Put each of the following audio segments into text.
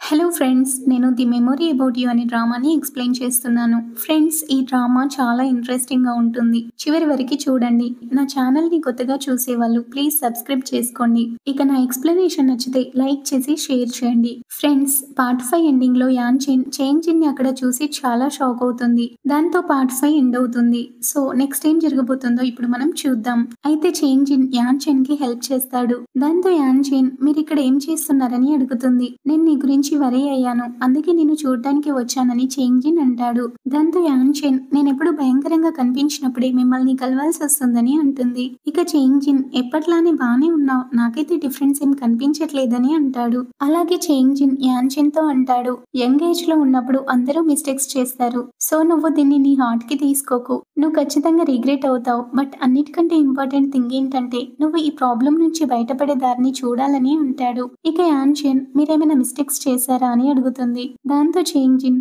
Hello friends, నేను the memory about you అనే డ్రామాని explain చేస్తున్నాను. ఫ్రెండ్స్, ఈ డ్రామా చాలా ఇంట్రెస్టింగ్గా ఉంటుంది. చివరి వరకు చూడండి. నా ఛానల్ని కొత్తగా చూసేవాళ్ళు ప్లీజ్ సబ్స్క్రైబ్ చేసుకోండి. ఇక నా ఎక్స్ప్లెనేషన్ నచ్చితే లైక్ చేసి షేర్ చేయండి. ఫ్రెండ్స్, పార్ట్ 5 ఎండింగ్లో యాన్ చేంజిన్ని అక్కడ చూసి చాలా షాక్ అవుతుంది. దాంతో పార్ట్ 5 ఎండ్ అవుతుంది. సో నెక్స్ట్ ఏం జరగబోతుందో ఇప్పుడు మనం చూద్దాం. అయితే చేంజిన్ యాన్ కి హెల్ప్ చేస్తాడు. దాంతో యాన్ మీరు ఇక్కడ ఏం చేస్తున్నారని అడుగుతుంది. నేను నీ గురించి వరీ అయ్యాను, అందుకే నిన్ను చూడటానికి వచ్చానని చేంజిన్ అంటాడు. దాంతో యాన్ నేనెప్పుడు భయంకరంగా కనిపించినప్పుడే మిమ్మల్ని కలవాల్సి వస్తుందని అంటుంది. ఇక చేంజిన్ ఎప్పట్లానే బానే ఉన్నావు, నాకైతే డిఫరెన్స్ ఏం కనిపించట్లేదని అంటాడు. అలాగే చేంజిన్ యాన్ తో అంటాడు, యంగ్ ఏజ్ లో ఉన్నప్పుడు అందరూ మిస్టేక్స్ చేస్తారు. సో నువ్వు దీన్ని నీ హార్ట్ కి తీసుకోకు. నువ్వు ఖచ్చితంగా రిగ్రెట్ అవుతావు. బట్ అన్నిటికంటే ఇంపార్టెంట్ థింగ్ ఏంటంటే నువ్వు ఈ ప్రాబ్లం నుంచి బయటపడే దారిని చూడాలని అంటాడు. ఇక యాన్ మీరేమైనా మిస్టేక్స్ చేశారా అని అడుగుతుంది. దాంతో చేంజిన్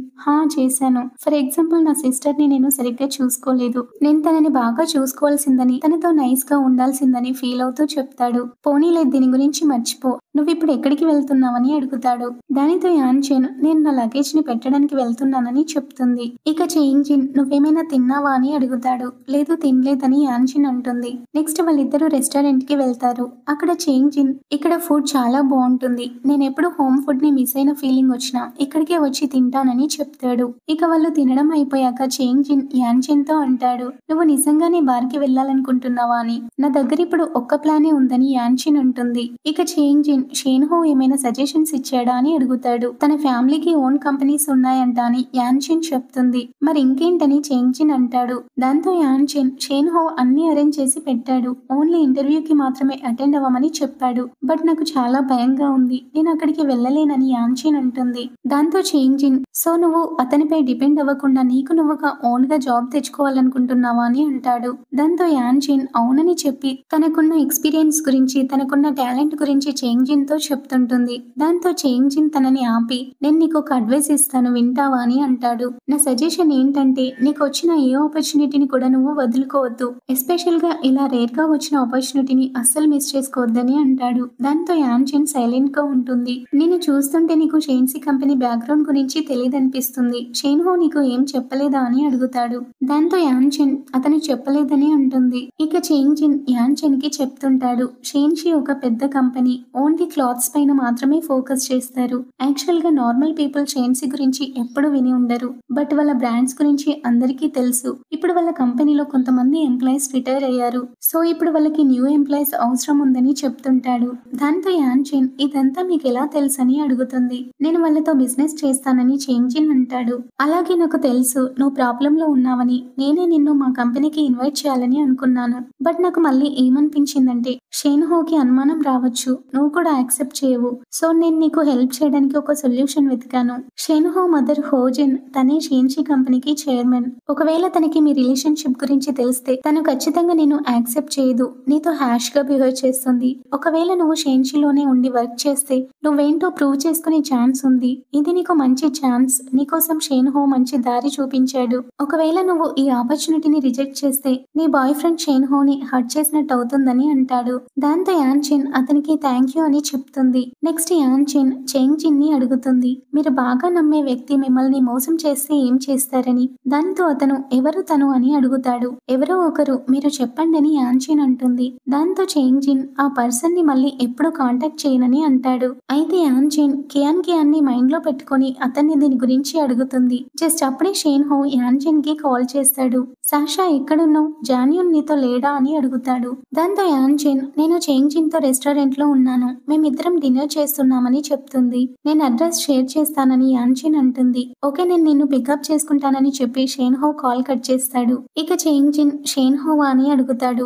చేశాను. ఫర్ ఎగ్జాంపుల్ నా సిస్టర్ ని నేను సరిగ్గా చూసుకోలేదు. నేను తనని బాగా చూసుకోవాల్సిందని, తనతో నైస్ గా ఉండాల్సిందని ఫీల్ అవుతూ చెప్తాడు. పోనీలే, దీని గురించి మర్చిపో. నువ్వు ఇప్పుడు ఎక్కడికి వెళ్తున్నావని అడుగుతాడు. దానితో యాన్ నేను నా లగేజ్ ని పెట్టడానికి వెళ్తున్నానని చెప్తుంది. ఇక చేంజిన్ నువ్వేమైనా తిన్నావా అని అడుగుతాడు. లేదు, తినలేదని యాన్ అంటుంది. నెక్స్ట్ వాళ్ళిద్దరూ రెస్టారెంట్ కి వెళ్తారు. అక్కడ చేంజిన్ ఇక్కడ ఫుడ్ చాలా బాగుంటుంది, నేను ఎప్పుడు హోమ్ ఫుడ్ ని మిస్ అయిన ఫీలింగ్ వచ్చినా ఇక్కడికే వచ్చి తింటానని చెప్తాడు. ఇక వాళ్ళు తినడం అయిపోయాక చేంజిన్ యాన్ తో అంటాడు, నువ్వు నిజంగానే బార్ కి వెళ్ళాలనుకుంటున్నావా అని. నా దగ్గర ఇప్పుడు ఒక్క ప్లానే ఉందని యాన్ అంటుంది. ఇక చేంజిన్ షేన్హో ఏమైనా సజెషన్స్ ఇచ్చాడా అని అడుగుతాడు. తన ఫ్యామిలీకి ఓన్ కంపెనీస్ ఉన్నాయంట అని యాన్ చెప్తుంది. మరి ఇంకేంటని చేంజిన్ అంటాడు. దాంతో యాన్ షేన్హో అన్ని అరేంజ్ చేసి పెట్టాడు, ఓన్లీ ఇంటర్వ్యూకి మాత్రమే అటెండ్ అవ్వమని చెప్పాడు. బట్ నాకు చాలా భయంగా ఉంది, నేను అక్కడికి వెళ్ళలేనని యాన్ అంటుంది. దాంతో చేంజిన్ సో నువ్వు అతనిపై డిపెండ్ అవ్వకుండా నీకు నువ్వుగా ఓన్ గా జాబ్ తెచ్చుకోవాలనుకుంటున్నావా అని అంటాడు. దాంతో యాన్ అవునని చెప్పి తనకున్న ఎక్స్పీరియన్స్ గురించి, తనకున్న టాలెంట్ గురించి చేంజిన్ తో చెప్తుంటుంది. దాంతో చేంజిన్ తనని ఆపి, నేను నీకు ఒక అడ్వైస్ ఇస్తాను, వింటావా అని అంటాడు. నా సజెషన్ ఏంటంటే నీకు వచ్చిన ఏ ఆపర్చునిటీని కూడా నువ్వు వదులుకోవద్దు. ఎస్పెషల్ గా ఇలా రేర్ గా వచ్చిన ఆపర్చునిటీని అస్సలు మిస్ చేసుకోవద్దని అంటాడు. దాంతో యాన్ సైలెంట్ గా ఉంటుంది. నేను చూస్తుంటే నీకు షేన్సీ కంపెనీ బ్యాక్గ్రౌండ్ గురించి తెలియదనిపిస్తుంది. షేన్హో నీకు ఏం చెప్పలేదా అని అడుగుతాడు. దాంతో యాన్ అతను చెప్పలేదని అంటుంది. ఇక చేంజిన్ యాన్ కి చెప్తుంటాడు, షేన్షీ ఒక పెద్ద కంపెనీ, ఓన్లీ క్లాత్స్ పైన మాత్రమే ఫోకస్ చేస్తారు. యాక్చువల్ గా నార్మల్ పీపుల్ షేన్సీ గురించి ఎప్పుడు విని ఉండరు. బట్ వాళ్ళ బ్రాండ్స్ గురించి అందరికీ తెలుసు. ఇప్పుడు వాళ్ళ కంపెనీలో కొంతమంది ఎంప్లాయీస్ రిటైర్ అయ్యారు. సో ఇప్పుడు వాళ్ళకి న్యూ ఎంప్లాయీస్ అవసరం ఉందని చెప్తుంటాడు. దాంతో యాన్ ఇదంతా మీకు ఎలా తెలుసని అడుగుతుంది. నేను వాళ్ళతో బిజినెస్ చేస్తానని చేంజిన్ అంటాడు. అలాగే నాకు తెలుసు నువ్వు ప్రాబ్లం లో ఉన్నావని, నేనే నిన్ను మా కంపెనీకి ఇన్వైట్ చేయాలని అనుకున్నాను. బట్ నాకు మళ్ళీ ఏమనిపించిందంటే షేన్హోకి అనుమానం రావచ్చు, నువ్వు కూడా యాక్సెప్ట్ చేయవు. సో నేను నీకు హెల్ప్ చేయడానికి ఒక సొల్యూషన్ వెతికాను. షేన్హో మదర్ హోజెన్, తనే షేన్షీ కంపెనీకి చైర్మన్. ఒకవేళ తనకి మీ రిలేషన్షిప్ గురించి తెలిస్తే తను ఖచ్చితంగా నేను యాక్సెప్ట్ చేయదు, నీతో హ్యాష్ గా బిహేవ్ చేస్తుంది. ఒకవేళ నువ్వు షేన్షీలోనే ఉండి వర్క్ చేస్తే నువ్వేంటో ప్రూవ్ చేసుకునే ఛాన్స్ ఉంది. ఇది నీకు మంచి ఛాన్స్, నీకోసం షేన్హో మంచి దారి చూపించాడు. ఒకవేళ నువ్వు ఈ ఆపర్చునిటీని రిజెక్ట్ చేస్తే నీ బాయ్ ఫ్రెండ్ షేన్హోని హర్ట్ చేసినట్టు అవుతుందని అంటాడు. దాంతో యాన్ అతనికి థ్యాంక్ యూ అని చెప్తుంది. నెక్స్ట్ యాన్ చేంజిన్ ని అడుగుతుంది, మీరు బాగా నమ్మే వ్యక్తి మిమ్మల్ని మోసం చేస్తే ఏం చేస్తారని. దాంతో అతను ఎవరు తను అని అడుగుతాడు. ఎవరో ఒకరు, మీరు చెప్పండి అని యాన్ అంటుంది. దాంతో చేంజిన్ ఆ పర్సన్ ని మళ్ళీ ఎప్పుడు కాంటాక్ట్ చేయనని అంటాడు. అయితే యాన్ కియాన్ ని మైండ్ లో పెట్టుకుని అతన్ని దీని గురించి అడుగుతుంది. జస్ట్ అప్పుడే షేన్హో యాన్ కి కాల్ చేస్తాడు. సాషా ఎక్కడున్నావు, జాన్యూన్ నీతో లేడా అని అడుగుతాడు. దాంతో యాన్ నేను చేంజిన్ తో రెస్టారెంట్ లో ఉన్నాను, మేమిద్దరం డిన్నర్ చేస్తున్నామని చెప్తుంది. నేను అడ్రస్ షేర్ చేస్తానని యాన్ అంటుంది. ఓకే, నేను నిన్ను పికప్ చేసుకుంటానని చెప్పి షేన్హో కాల్ కట్ చేస్తాడు. ఇక చేంజిన్ షేన్హోవా అని అడుగుతాడు.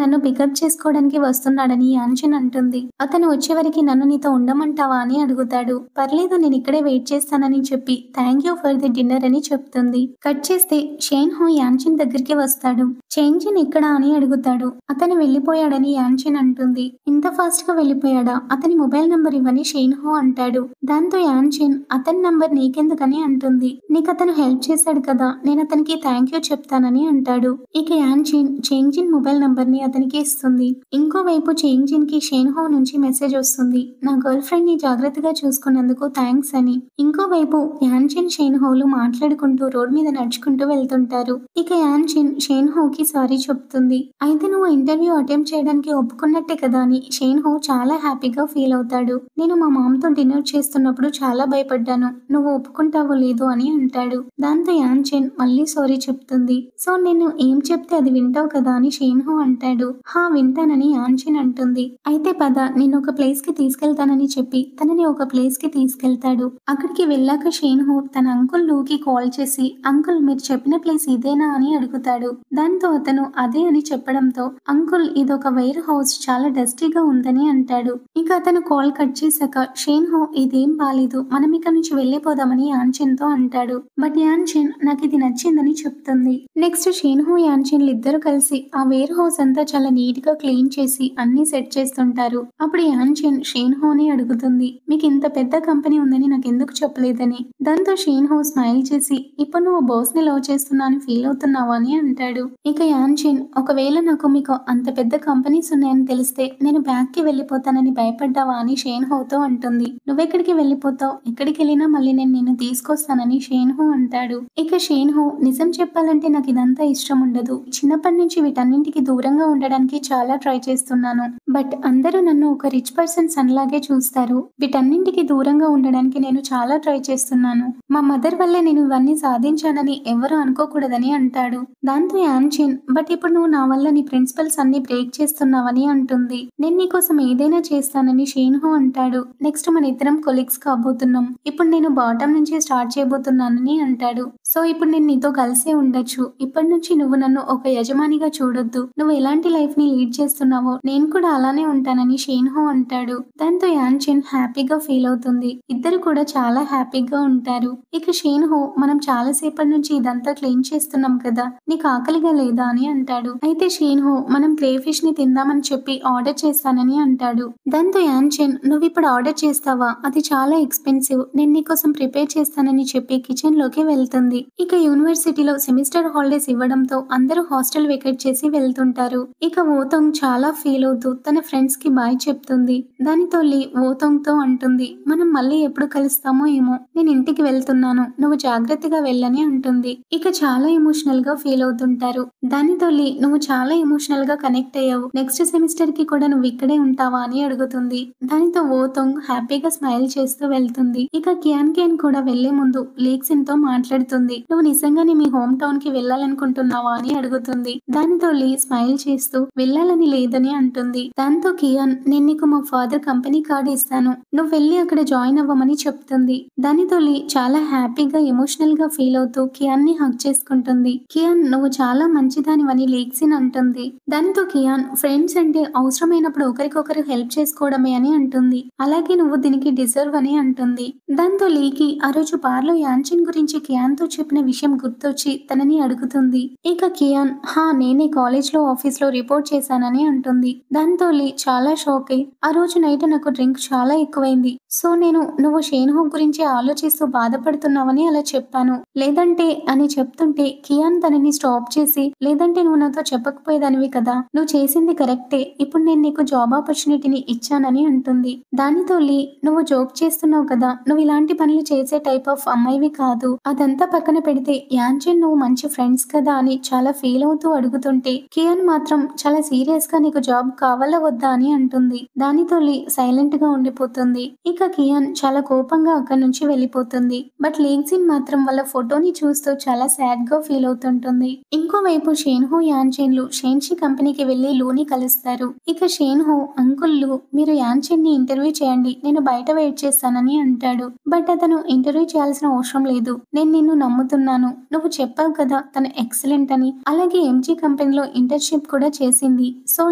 నన్ను పికప్ చేసుకోవడానికి వస్తున్నాడని యాన్ అంటుంది. అతను వచ్చేవరకు నన్ను నీతో ఉండమంటావా అని అడుగుతాడు. పర్లేదు, నేను ఇక్కడే వెయిట్ చేస్తానని చెప్పి thank you for the dinner అని చెప్తుంది. కట్ చేస్తే షేన్హో యాన్ దగ్గరికి వస్తాడు. చేంజిన్ ఎక్కడా అని అడుగుతాడు. అతను వెళ్ళిపోయాడని యాన్ అంటుంది. ఇంత ఫాస్ట్ గా వెళ్ళిపోయాడా, అతని మొబైల్ నంబర్ ఇవ్వని షేన్హో అంటాడు. దాంతో యాన్చిన్ అతని నంబర్ నీకెందుకని అంటుంది. నీకు అతను హెల్ప్ చేశాడు కదా, నేను అతనికి థ్యాంక్ యూ చెప్తానని అంటాడు. ఇక యాన్చిన్ చేంగ్జిన్ మొబైల్ నంబర్ ని అతనికి ఇస్తుంది. ఇంకోవైపు చేంగ్జిన్ కి షేన్హో నుంచి మెసేజ్ వస్తుంది. నా గర్ల్ ఫ్రెండ్ ని జాగ్రత్తగా చూసుకున్నందుకు థ్యాంక్స్ అని. ఇంకోవైపు యాన్చిన్ షేన్హోలు మాట్లాడుకుంటూ రోడ్ మీద నడుచుకుంటూ వెళ్తుంటారు. ఇక యాన్చిన్ షేన్హోకి సారీ చెప్తుంది. అయితే నువ్వు ఇంటర్వ్యూ అటెంప్ట్ చేయడానికి ఒప్పుకున్నట్టే కదా అని షేన్హో చాలా హ్యాపీగా ఫీల్ అవుతాడు. నేను మా మామ్తో డిన్నర్ చేస్తున్నప్పుడు చాలా భయపడ్డాను, నువ్వు ఒప్పుకుంటావో లేదో అని అంటాడు. దాంతో యాన్చిన్ మళ్ళీ సారీ చెప్తుంది. సో నేను ఏం చెప్తే అది వింటావు కదా అని షేన్హో అంటాడు. హా వింటానని యాన్చిన్ అంటుంది. అయితే పద నిన్ను ఒక ప్లేస్ కి తీసుకెళ్తానని చెప్పి తనని ఒక ప్లేస్ కి తీసుకెళ్తాడు. అక్కడికి వెళ్ళాక షేన్హో తన అంకుల్ లూకి కాల్ చేసి అంకుల్ మీరు చెప్పిన ప్లేస్ ఇదేనా అని అడుగుతాడు. దాంతో అతను అదే అని చెప్పడంతో అంకుల్ ఇదొక వైర్ హౌస్, చాలా డస్టీగా ఉందని అంటాడు. ఇక అతను కాల్ కట్ చేశాక షేన్హో ఇదేం బాలేదు, మనం ఇక్కడ నుంచి వెళ్లిపోదామని యాన్చిన్ తో అంటాడు. బట్ యాన్చిన్ నాకు ఇది నచ్చిందని చెప్తుంది. నెక్స్ట్ షేన్హో యాన్చిన్లు ఇద్దరు కలిసి ఆ వేర్ హౌస్ అంతా చాలా నీట్ గా క్లీన్ చేసి అన్ని సెట్ చేస్తుంటారు. అప్పుడు యాన్చిన్ షేన్హోని అడుగుతుంది, మీకు ఇంత పెద్ద కంపెనీ ఉందని నాకు ఎందుకు చెప్పలేదని. దాంతో షేన్హో స్మైల్ చేసి ఇప్పుడు నువ్వు బాస్ ని లవ్ చేస్తున్నా అని ఫీల్ అవుతున్నావా అని అంటాడు. ఇక యాన్చిన్ ఒకవేళ నాకు మీకు అంత పెద్ద కంపెనీస్ ఉన్నాయని తెలిస్తే నేను బ్యాక్ కి వెళ్ళిపోతానని భయపడ్డావా అని షేన్హోతో అంటుంది. నువ్వెక్కడికి వెళ్ళిపోతావు, ఎక్కడికి వెళ్ళినా మళ్ళీ నేను నిన్ను తీసుకొస్తానని షేన్హో అంటాడు. ఇక షేన్హో నిజం చెప్పాలంటే నాకు ఇదంతా ఇష్టం ఉండదు, చిన్నప్పటి నుంచి వీటన్నింటికి దూరంగా ఉండడానికి చాలా ట్రై చేస్తున్నాను. బట్ అందరూ నన్ను ఒక రిచ్ పర్సన్ సన్ లాగే చూస్తారు, వీటన్నింటికి దూరంగా ఉండడానికి నేను చాలా ట్రై చేస్తున్నాను. మా మదర్ వల్లే నేను ఇవన్నీ సాధించానని ఎవరు అనుకోకూడదని అంటాడు. దాంతో యాన్చిన్ బట్ ఇప్పుడు నువ్వు నా వల్ల నీ ప్రిన్సిపల్స్ అన్ని బ్రేక్ చేస్తున్నావని అంటుంది. నేను నీకోసం ఏదైనా చేస్తానని షేన్హో అంటాడు. నెక్స్ట్ మన ఇద్దరం కొలీగ్స్ కాబోతున్నాం, ఇప్పుడు నేను బాటం నుంచి స్టార్ట్ చేయబోతున్నానని అంటాడు. సో ఇప్పుడు నేను నీతో కలిసే ఉండొచ్చు, ఇప్పటి నుంచి నువ్వు నన్ను ఒక యజమానిగా చూడొద్దు, నువ్వు ఎలాంటి లైఫ్ ని లీడ్ చేస్తున్నావో నేను కూడా అలానే ఉంటానని షేన్హో అంటాడు. దాంతో యాన్చిన్ హ్యాపీగా ఫీల్ అవుతుంది. ఇద్దరు కూడా చాలా హ్యాపీగా ఉంటారు. ఇక షేన్హో మనం చాలా సేపటి నుంచి ఇదంతా క్లీన్ చేస్తున్నాం కదా, నీకు ఆకలిగా లేదా అని అంటాడు. అయితే షేన్హో మనం క్రే ఫిష్ ని తిందామని చెప్పి ఆర్డర్ చేస్తానని అంటాడు. దాంతో యాన్చిన్ నువ్వు ఇప్పుడు ఆర్డర్ చేస్తావా, అది చాలా ఎక్స్పెన్సివ్, నేను నీకోసం ప్రిపేర్ చేస్తానని చెప్పి కిచెన్ లోకి వెళ్తుంది. ఇక యూనివర్సిటీలో సెమిస్టర్ హాలిడేస్ ఇవ్వడంతో అందరూ హాస్టల్ వెకేట్ చేసి వెళ్తుంటారు. ఇక ఓతోంగ్ చాలా ఫీల్ అవుతూ తన ఫ్రెండ్స్ కి బాయ్ చెప్తుంది. దానితో లీ ఓతోంగ్ తో అంటుంది, మనం మళ్ళీ ఎప్పుడు కలుస్తామో ఏమో, నేను ఇంటికి వెళ్తున్నాను, నువ్వు జాగ్రత్తగా వెళ్ళని అంటుంది. ఇక చాలా ఎమోషనల్ గా ఫీల్ అవుతుంటారు. దానితో లీ నువ్వు చాలా ఎమోషనల్ గా కనెక్ట్ అయ్యావు, నెక్స్ట్ సెమిస్టర్ కి కూడా నువ్వు ఇక్కడే ఉంటావా అని అడుగుతుంది. దానితో ఓతోంగ్ హ్యాపీగా స్మైల్ చేస్తూ వెళ్తుంది. ఇక కియాన్ కూడా వెళ్లే ముందు లీక్సిన్ తో మాట్లాడుతుంది. నువ్వు నిజంగానే మీ హోమ్ టౌన్ కి వెళ్ళాలనుకుంటున్నావా అని అడుగుతుంది. దానితో లీ స్మైల్ చేస్తూ వెళ్ళాలని లేదని అంటుంది. దాంతో కియాన్ నేను నీకు మా ఫాదర్ కంపెనీ కార్డు ఇస్తాను, నువ్వు వెళ్ళి అక్కడ జాయిన్ అవ్వమని చెప్తుంది. దానితో లీ చాలా హ్యాపీగా ఎమోషనల్ గా ఫీల్ అవుతూ కియాన్ ని హగ్ చేసుకుంటుంది. కియాన్ నువ్వు చాలా మంచిదానివని లీక్సిన్ అంటుంది. దానితో కియాన్ ఫ్రెండ్స్ అంటే అవసరమైనప్పుడు ఒకరికొకరు హెల్ప్ చేసుకోవడమే అని అంటుంది. అలాగే నువ్వు దీనికి డిజర్వ్ అని అంటుంది. దాంతో లీకి ఆ రోజు బార్లో యాన్చిన్ గురించి కియాన్ తో చెప్పిన విషయం గుర్తొచ్చి తనని అడుగుతుంది. ఇక కియాన్ హా నేనే కాలేజ్ లో ఆఫీస్ లో రిపోర్ట్ చేశానని అంటుంది. దాంతో లీ చాలా షాక్ అయి ఆ రోజు నైట్ నాకు డ్రింక్ చాలా ఎక్కువైంది, సో నేను నువ్వు షేన్హో గురించి ఆలోచిస్తూ బాధపడుతున్నావని అలా చెప్పాను, లేదంటే అని చెప్తుంటే కియాన్ తనని స్టాప్ చేసి లేదంటే నువ్వు నాతో చెప్పకపోయేదానివి కదా, నువ్వు చేసింది కరెక్టే, ఇప్పుడు నేను నీకు జాబ్ ఆపర్చునిటీని ఇచ్చానని అంటుంది. దానితో లీ నువ్వు జోక్ చేస్తున్నావు కదా, నువ్వు ఇలాంటి పనులు చేసే టైప్ ఆఫ్ అమ్మాయివి కాదు, అదంతా పక్కన పెడితే యాన్చిన్ నువ్వు మంచి ఫ్రెండ్స్ కదా అని చాలా ఫీల్ అవుతూ అడుగుతుంటే కియాన్ మాత్రం చాలా సీరియస్ గా నీకు జాబ్ కావాలా వద్దా అని అంటుంది. దానితో లీ సైలెంట్ గా ఉండిపోతుంది. ఇక కియాన్ చాలా కోపంగా అక్కడి నుంచి వెళ్ళిపోతుంది. బట్ లీక్సిన్ మాత్రం వాళ్ళ ఫోటోని చూస్తూ చాలా సాడ్ గా ఫీల్ అవుతుంటుంది. ఇంకోవైపు షేన్హో యాన్చిన్లు షేన్షి కంపెనీకి వెళ్లి లూని కలుస్తారు. ఇక షేన్హో అంకుల్ లూ మీరు యాన్చిన్ ని ఇంటర్వ్యూ చేయండి, నేను బయట వెయిట్ చేస్తానని అంటాడు. బట్ అతను ఇంటర్వ్యూ చేయాల్సిన అవసరం లేదు, నేను నిన్ను నమ్ముతున్నాను, నువ్వు చెప్పావు కదా తను ఎక్సలెంట్ అని, అలాగే ఎంజీ కంపెనీలో ఇంటర్న్షిప్ కూడా చేసింది, సో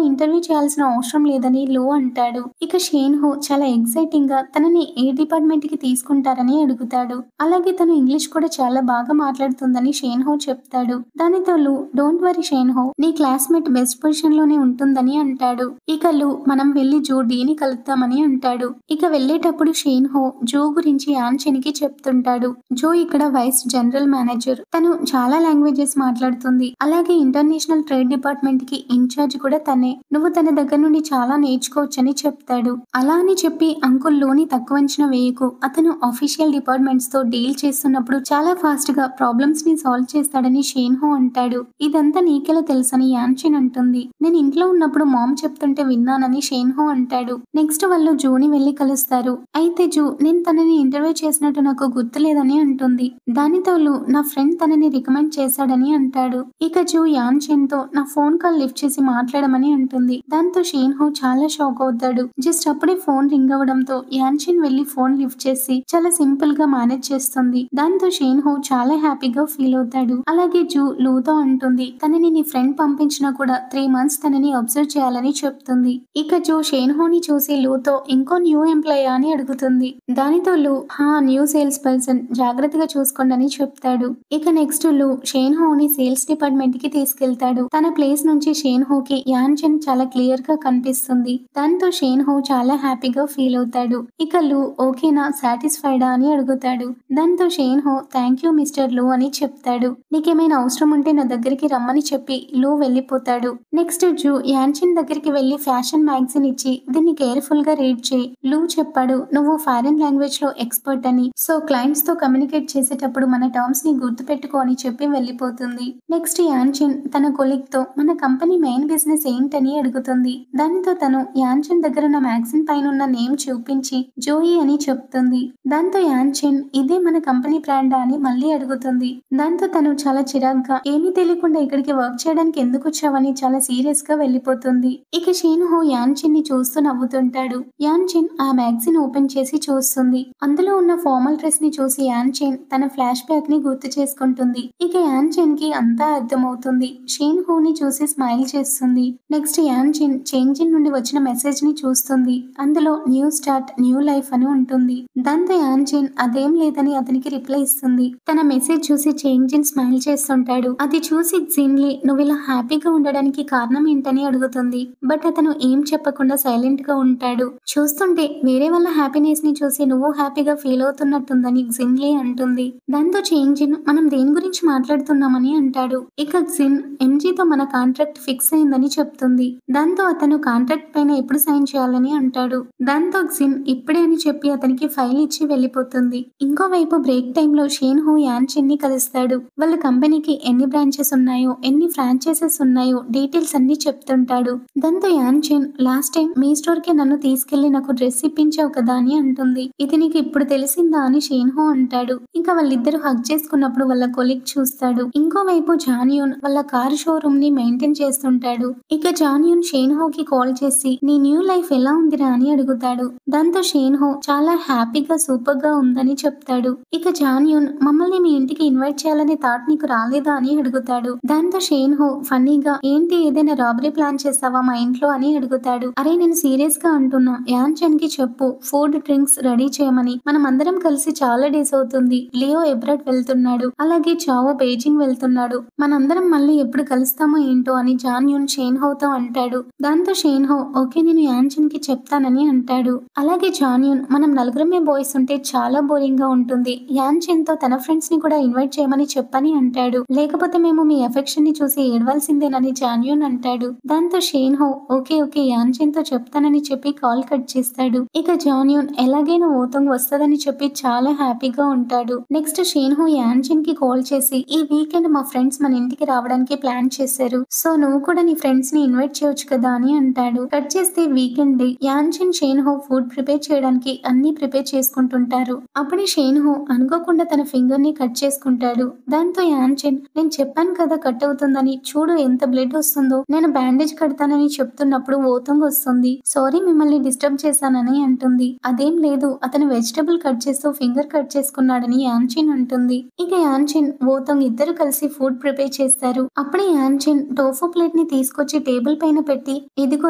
ఇంటర్వ్యూ చేయాల్సిన అవసరం లేదని లూ అంటాడు. ఇక షేన్హో చాలా ఎక్సైటింగ్ గా తన తనని ఏ డిపార్ట్మెంట్ కి తీసుకుంటారని అడుగుతాడు. అలాగే తను ఇంగ్లీష్ కూడా చాలా బాగా మాట్లాడుతుందని షేన్హో చెప్తాడు. దానితో లు డోంట్ వరీ షేన్హో, నీ క్లాస్మేట్ బెస్ట్ పొజిషన్ లోనే ఉంటుందని అంటాడు. ఇక లు మనం వెళ్లి జో డీని కలుద్దామని అంటాడు. ఇక వెళ్లేటప్పుడు షేన్హో జో గురించి యాన్చెన్ కి చెప్తుంటాడు. జో ఇక్కడ వైస్ జనరల్ మేనేజర్, తను చాలా లాంగ్వేజెస్ మాట్లాడుతుంది. అలాగే ఇంటర్నేషనల్ ట్రేడ్ డిపార్ట్మెంట్ కి ఇన్ఛార్జ్ కూడా తనే. నువ్వు తన దగ్గర నుండి చాలా నేర్చుకోవచ్చని చెప్తాడు. అలా అని చెప్పి అంకుల్ లోని తక్కువ అంచనా వేయకు, అతను ఆఫీషియల్ డిపార్ట్మెంట్స్ తో డీల్ చేస్తున్నప్పుడు చాలా ఫాస్ట్ గా ప్రాబ్లమ్స్ ని సాల్వ్ చేస్తాడని షేన్హో అంటాడు. ఇదంతా నీకెలా తెలుసని యాన్చెన్ అంటుంది. నేను ఇంట్లో ఉన్నప్పుడు మామ్ చెప్తుంటే విన్నానని షేన్హో అంటాడు. నెక్స్ట్ వాళ్ళు జూని వెళ్లి కలుస్తారు. అయితే జూ నేను తనని ఇంటర్వ్యూ చేసినట్టు నాకు గుర్తులేదని అంటుంది. దానితో లు నా ఫ్రెండ్ తనని రికమెండ్ చేశాడని అంటాడు. ఇక జూ యాన్చెన్ తో నా ఫోన్ కాల్ లిఫ్ట్ చేసి మాట్లాడమని అంటుంది. దాంతో షేన్హో చాలా షాక్ అవుతాడు. జస్ట్ అప్పుడే ఫోన్ రింగ్ అవడంతో యాన్చెన్ వెళ్లి ఫోన్ లిఫ్ట్ చేసి చాలా సింపుల్ గా మేనేజ్ చేస్తుంది. దాంతో షేన్హో చాలా హ్యాపీగా ఫీల్ అవుతాడు. అలాగే జూ లూతో అంటుంది తనని నీ ఫ్రెండ్ పంపించినా కూడా 3 months తనని అబ్జర్వ్ చేయాలని చెప్తుంది. ఇక జూ షేన్హోని చూసి లూతో ఇంకో న్యూ ఎంప్లాయ్ అని అడుగుతుంది. దానితో లు హా న్యూ సేల్స్ పర్సన్, జాగ్రత్తగా చూసుకోండి అని చెప్తాడు. ఇక నెక్స్ట్ లు షేన్హోని సేల్స్ డిపార్ట్మెంట్ కి తీసుకెళ్తాడు. తన ప్లేస్ నుంచి షేన్హోకి యాన్చెన్ చాలా క్లియర్ గా కనిపిస్తుంది. దాంతో షేన్హో చాలా హ్యాపీగా ఫీల్ అవుతాడు. ఇక లు ఓకేనా, సాటిస్ఫైడా అని అడుగుతాడు. దాంతో షేన్హో థ్యాంక్ యూ మిస్టర్ లు అని చెప్తాడు. నీకేమైనా అవసరం ఉంటే నా దగ్గరికి రమ్మని చెప్పి లు వెళ్ళిపోతాడు. నెక్స్ట్ జూ యాన్చెన్ దగ్గరికి వెళ్లి ఫ్యాషన్ మ్యాగజైన్ ఇచ్చి దీన్ని కేర్ఫుల్ గా రీడ్ చేయి. లు చెప్పాడు నువ్వు ఫారిన్ లాంగ్వేజ్ లో ఎక్స్పర్ట్ అని, సో క్లయింట్స్ తో కమ్యూనికేట్ చేసేటప్పుడు మన టర్మ్స్ ని గుర్తుపెట్టుకో అని చెప్పి వెళ్ళిపోతుంది. నెక్స్ట్ యాన్చెన్ తన కొలీగ్ తో మన కంపెనీ మెయిన్ బిజినెస్ ఏంటని అడుగుతుంది. దానితో తను యాన్చెన్ దగ్గర ఉన్న మ్యాగజైన్ పైన ఉన్న నేమ్ చూపించి జోయి అని చెప్తుంది. దాంతో యాన్చెన్ ఇదే మన కంపెనీ బ్రాండా అని మళ్ళీ అడుగుతుంది. దాంతో తను చాలా చిరాగ్గా ఏమీ తెలియకుండా ఇక్కడికి వర్క్ చేయడానికి ఎందుకు వచ్చావని చాలా సీరియస్ గా వెళ్ళిపోతుంది. ఇక షేన్హో యాన్చెన్ ని చూస్తూ నవ్వుతుంటాడు. యాన్చెన్ ఆ మ్యాగజైన్ ఓపెన్ చేసి చూస్తుంది. అందులో ఉన్న ఫార్మల్ డ్రెస్ ని చూసి యాన్చెన్ తన ఫ్లాష్ బ్యాక్ ని గుర్తు చేసుకుంటుంది. ఇక యాన్చెన్ కి అంతా అర్థమవుతుంది. షేన్హోని చూసి స్మైల్ చేస్తుంది. నెక్స్ట్ యాన్చెన్ చేంజిన్ నుండి వచ్చిన మెసేజ్ ని చూస్తుంది. అందులో న్యూ స్టార్ట్ న్యూ లైఫ్ అని ఉంటుంది. దాంతో యాన్చెన్ అదేం లేదని అతనికి రిప్లై ఇస్తుంది. తన మెసేజ్ చూసి చేంజిన్ స్మైల్ చేస్తుంటాడు. అది చూసి జిన్లీ నువ్వు ఇలా హ్యాపీగా ఉండడానికి కారణం ఏంటని అడుగుతుంది. బట్ అతను ఏం చెప్పకుండా సైలెంట్ గా ఉంటాడు. చూస్తుంటే వేరే వాళ్ళ హ్యాపీనెస్ ని చూసి నువ్వు హ్యాపీగా ఫీల్ అవుతున్నట్టుందని జిన్లీ అంటుంది. దాంతో చేంజిన్ మనం దేని గురించి మాట్లాడుతున్నామని అంటాడు. ఇక జిన్ ఎంజీతో మన కాంట్రాక్ట్ ఫిక్స్ అయిందని చెప్తుంది. దాంతో అతను కాంట్రాక్ట్ పైన ఎప్పుడు సైన్ చేయాలని అంటాడు. దాంతో జిన్ ఇప్పుడే అని చెప్పి అతనికి ఫైల్ ఇచ్చి వెళ్ళిపోతుంది. ఇంకోవైపు బ్రేక్ టైమ్ లో షేన్హో యాన్చెన్ ని కలుస్తాడు. వాళ్ళ కంపెనీకి ఎన్ని బ్రాంచెస్ ఉన్నాయో, ఎన్ని ఫ్రాంచైజెస్ ఉన్నాయో డీటెయిల్స్ అన్ని చెప్తుంటాడు. దాంతో యాన్చెన్ లాస్ట్ టైం మీ స్టోర్ కి నన్ను తీసుకెళ్లి నాకు డ్రెస్ ఇప్పించావు కదా అని అంటుంది. ఇది నీకు ఇప్పుడు తెలిసిందా అని షేన్హో అంటాడు. ఇంకా వాళ్ళిద్దరు హగ్ చేసుకున్నప్పుడు వాళ్ళ కొలీగ్ చూస్తాడు. ఇంకోవైపు జాన్యూన్ వాళ్ళ కార్ షోరూమ్ ని మెయింటైన్ చేస్తుంటాడు. ఇక జాన్యూన్ షేన్హోకి కాల్ చేసి నీ న్యూ లైఫ్ ఎలా ఉందిరా అని అడుగుతాడు. దాంతో షేన్హో చాలా హ్యాపీగా సూపర్ గా ఉందని చెప్తాడు. ఇక జాన్యూన్ మమ్మల్ని మీ ఇంటికి ఇన్వైట్ చేయాలనే థాట్ నీకు రాలేదా అని అడుగుతాడు. దాంతో షేన్హో ఫన్నీగా ఏంటి ఏదైనా రాబరీ ప్లాన్ చేస్తావా మా ఇంట్లో అని అడుగుతాడు. అరే నేను సీరియస్ గా అంటున్నా, యాన్చెన్ కి చెప్పు ఫుడ్ డ్రింక్స్ రెడీ చేయమని. మనం అందరం కలిసి చాలా డేస్ అవుతుంది. లియో ఎబ్రాడ్ వెళ్తున్నాడు, అలాగే చావో బీజింగ్ వెళ్తున్నాడు. మనందరం మళ్ళీ ఎప్పుడు కలుస్తామో ఏంటో అని జాన్యూన్ షేన్హోతో అంటాడు. దాంతో షేన్హో ఓకే నేను యాన్చెన్ కి చెప్తానని అంటాడు. అలాగే జాన్యూన్ మనం నలుగురమే బాయ్స్ ఉంటే చాలా బోరింగ్ గా ఉంటుంది. యాన్చెన్ తో తన ఫ్రెండ్స్ ని కూడా ఇన్వైట్ చేయమని చెప్పని అంటాడు. లేకపోతే మేము మీ ఎఫెక్షన్ ని చూసి ఏడవలసిందేనని జాన్యూన్ అంటాడు. దాంతో షేన్హో ఓకే ఓకే యాన్చెన్ తో చెప్తానని చెప్పి కాల్ కట్ చేస్తాడు. ఇక జాన్యూన్ ఎలాగైనా ఓతంగ్ వస్తదని చెప్పి చాలా హ్యాపీగా ఉంటాడు. నెక్స్ట్ షేన్హో యాన్చెన్ కి కాల్ చేసి ఈ వీకెండ్ మా ఫ్రెండ్స్ మన ఇంటికి రావడానికి ప్లాన్ చేశారు, సో నువ్వు కూడా నీ ఫ్రెండ్స్ ని ఇన్వైట్ చేయొచ్చు కదా అని అంటాడు. కట్ చేస్తే వీకెండ్ డే యాన్చెన్ షేన్హో ఫుడ్ ప్రిపేర్ చేయడానికి అన్ని ప్రిపేర్ చేసుకుంటుంటారు. అప్పుడే షేన్హో అనుకోకుండా తన ఫింగర్ ని కట్ చేసుకుంటాడు. దాంతో యాన్చెన్ నేను చెప్పాను కదా కట్ అవుతుందని, చూడు ఎంత బ్లడ్ వస్తుందో, నేను బ్యాండేజ్ కడతానని చెప్తున్నప్పుడు ఓతంగ్ వస్తుంది, సారీ మిమ్మల్ని డిస్టర్బ్ చేశానని అంటుంది. అదేం లేదు అతను వెజిటబుల్ కట్ చేస్తూ ఫింగర్ కట్ చేసుకున్నాడని యాన్చెన్ అంటుంది. ఇక యాన్చెన్ ఓతంగ్ ఇద్దరు కలిసి ఫుడ్ ప్రిపేర్ చేస్తారు. అప్పుడే యాన్చెన్ టోఫు ప్లేట్ ని తీసుకొచ్చి టేబుల్ పైన పెట్టి ఇదిగో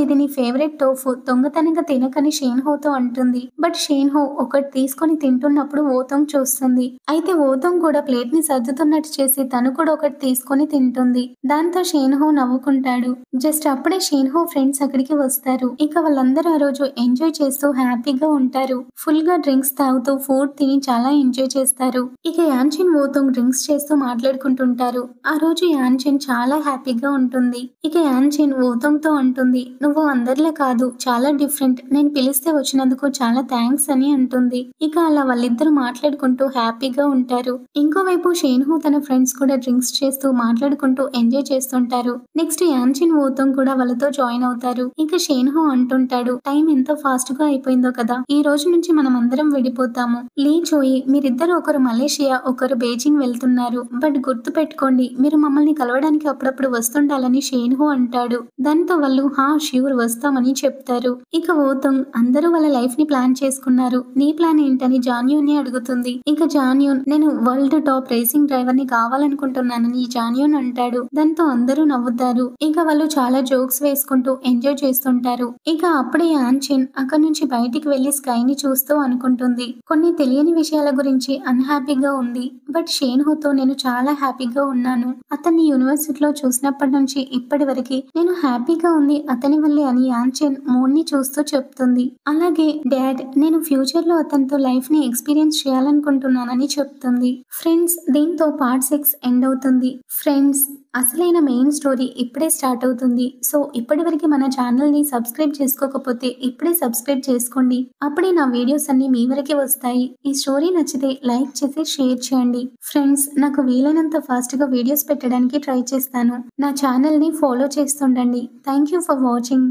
ఇది నీ ఫేవరెట్ టోఫు, దొంగతనంగా తినకని షేన్హోతో అంటుంది. ఉంటుంది. బట్ షేన్హో ఒకటి తీసుకొని తింటున్నప్పుడు ఓతోంగ్ చూస్తుంది. అయితే ఓతోంగ్ కూడా ప్లేట్ ని సర్దుతున్నట్టు చేసి తను కూడా ఒకటి తీసుకొని తింటుంది. దాంతో షేన్హో నవ్వుకుంటాడు. జస్ట్ అప్పుడే షేన్హో ఫ్రెండ్స్ అక్కడికి వస్తారు. ఇక వాళ్ళందరూ ఆ రోజు ఎంజాయ్ చేస్తూ హ్యాపీగా ఉంటారు. ఫుల్ గా డ్రింక్స్ తాగుతూ ఫుడ్ తిని చాలా ఎంజాయ్ చేస్తారు. ఇక యాన్చిన్ ఓతోంగ్ డ్రింక్స్ చేస్తూ మాట్లాడుకుంటుంటారు. ఆ రోజు యాన్చిన్ చాలా హ్యాపీగా ఉంటుంది. ఇక యాన్చిన్ ఓతోంగ్ తో అంటుంది, నువ్వు అందరిలా కాదు, చాలా డిఫరెంట్. నేను పిలిస్తే వచ్చినందుకు చాలా థ్యాంక్స్ అని అంటుంది. ఇక అలా వాళ్ళిద్దరూ మాట్లాడుకుంటూ హ్యాపీగా ఉంటారు. ఇంకోవైపు షేన్హో తన ఫ్రెండ్స్ కూడా డ్రింక్స్ చేస్తూ మాట్లాడుకుంటూ ఎంజాయ్ చేస్తుంటారు. నెక్స్ట్ యాన్చిన్ ఓతోంగ్ కూడా వాళ్ళతో జాయిన్ అవుతారు. ఇక షేన్హో అంటుంటాడు, టైం ఎంత ఫాస్ట్ గా అయిపోయిందో కదా, ఈ రోజు నుంచి మనం అందరం విడిపోతాము. లీ చోయి, మీరిద్దరు ఒకరు మలేషియా ఒకరు బీజింగ్ వెళ్తున్నారు. బట్ గుర్తు పెట్టుకోండి, మీరు మమ్మల్ని కలవడానికి అప్పుడప్పుడు వస్తుండాలని షేన్హో అంటాడు. దాంతో వాళ్ళు హా ష్యూర్ వస్తామని చెప్తారు. ఇక ఓతోంగ్, అందరూ వాళ్ళ లైఫ్ ని ప్లాన్ చేసుకున్నారు, నీ ప్లాన్ ఏంటని జాన్యూన్ ని అడుగుతుంది. ఇక జాన్యూన్, నేను వరల్డ్ టాప్ రేసింగ్ డ్రైవర్ ని కావాలనుకుంటున్నానని జాన్యూన్ అంటాడు. దాంతో అందరూ నవ్వుతారు. ఇక వాళ్ళు చాలా జోక్స్ వేసుకుంటూ ఎంజాయ్ చేస్తుంటారు. ఇక అప్పుడే యాన్చిన్ అక్కడి నుంచి బయటికి వెళ్లి స్కై ని చూస్తూ అనుకుంటుంది, కొన్ని తెలియని విషయాల గురించి అన్హ్యాపీగా ఉంది. బట్ షేన్హోతో నేను చాలా హ్యాపీగా ఉన్నాను. అతన్ని యూనివర్సిటీలో చూసినప్పటి నుంచి ఇప్పటి వరకు నేను హ్యాపీగా ఉంది అతని వల్లే అని యాన్చిన్ మూన్ ని చూస్తూ చెప్తుంది. అలాగే డాడ్, నేను ఫ్యూచర్ లో అతనితో లైఫ్ ని ఎక్స్పీరియన్స్ చేయాలనుకుంటున్నానని చెప్తుంది. ఫ్రెండ్స్, దీంతో పార్ట్ 6 ఎండ్ అవుతుంది. ఫ్రెండ్స్, అసలైన మెయిన్ స్టోరీ ఇప్పుడే స్టార్ట్ అవుతుంది. సో ఇప్పటివరకు మన ఛానల్ ని సబ్స్క్రైబ్ చేసుకోకపోతే ఇప్పుడే సబ్స్క్రైబ్ చేసుకోండి. అప్పుడే నా వీడియోస్ అన్ని మీ వరకే వస్తాయి. ఈ స్టోరీ నచ్చితే లైక్ చేసి షేర్ చేయండి. ఫ్రెండ్స్, నాకు వీలైనంత ఫాస్ట్ గా వీడియోస్ పెట్టడానికి ట్రై చేస్తాను. నా ఛానల్ ని ఫాలో చేస్తుండండి. Thank you for watching.